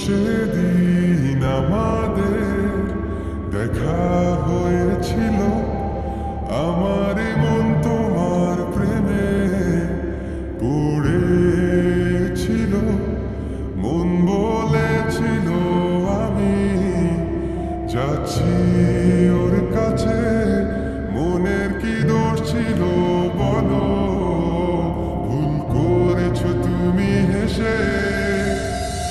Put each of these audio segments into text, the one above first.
সেদিন আমাদের দেখা হয়েছিল, আমার মন তোমার প্রেমে পড়েছিল। মন বলেছিল আমি যাচ্ছি ওর কাছে, মনের কি দোষ ছিল বলো, ভুল করেছো তুমি হেসে।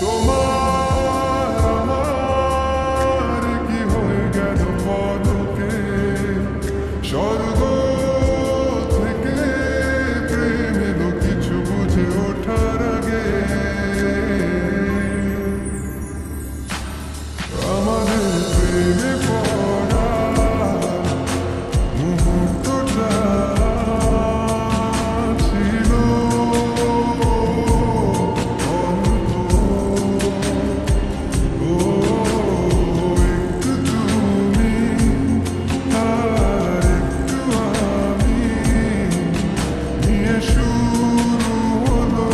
তোমার আমার কি হয়ে গেল পলকে, স্বর্গ থেকে প্রেম এলো কিছু বুঝে ওঠার আগে। আমাদের প্রেমে পড়া মুহূর্তটা ছিল একটু তুমি আর একটু আমি নিয়ে শুরু হলো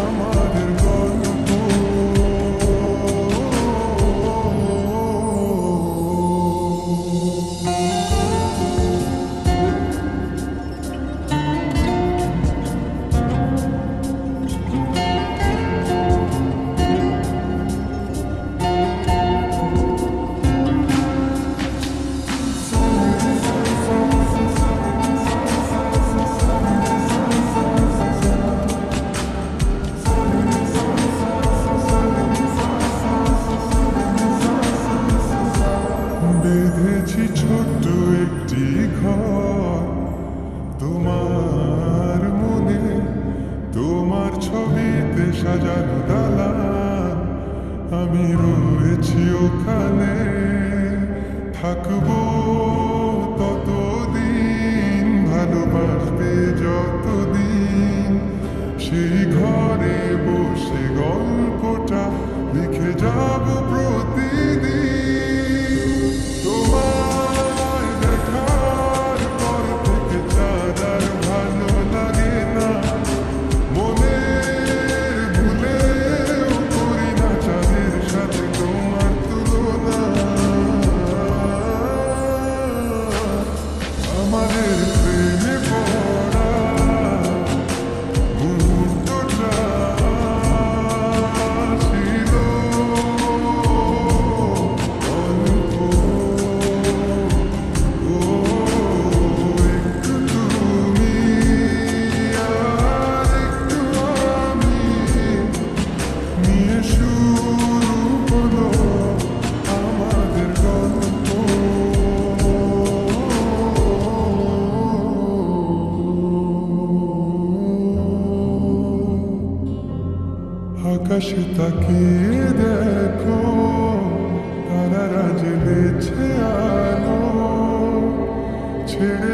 আমাদের গল্প। বেঁধেছি ছোট্ট একটি ঘর তোমার মনে, তোমার ছবিতে সাজানো দালান, আমি রয়েছি ওখানে, থাকবো ততদিন, ভালোবাসবে যতদিন। সেই ঘরে বসে গল্পটা লিখে যাব প্রতিদিন। তোমায় দেখার পর থেকে চাঁদ আর ভালো লাগে না, মনের ভুলেও করি না চাঁদের সাথে তোমার তুলনা। আমাদের প্রেমে পড়া মুহূর্তটা ছিল অল্প, একটু তুমি আর একটু আমি নিয়ে শুরু হলো আমাদের গল্প। আকাশে তাকিয়ে দেখো, তারারা জ্বেলেছে আলো, ছেড়ে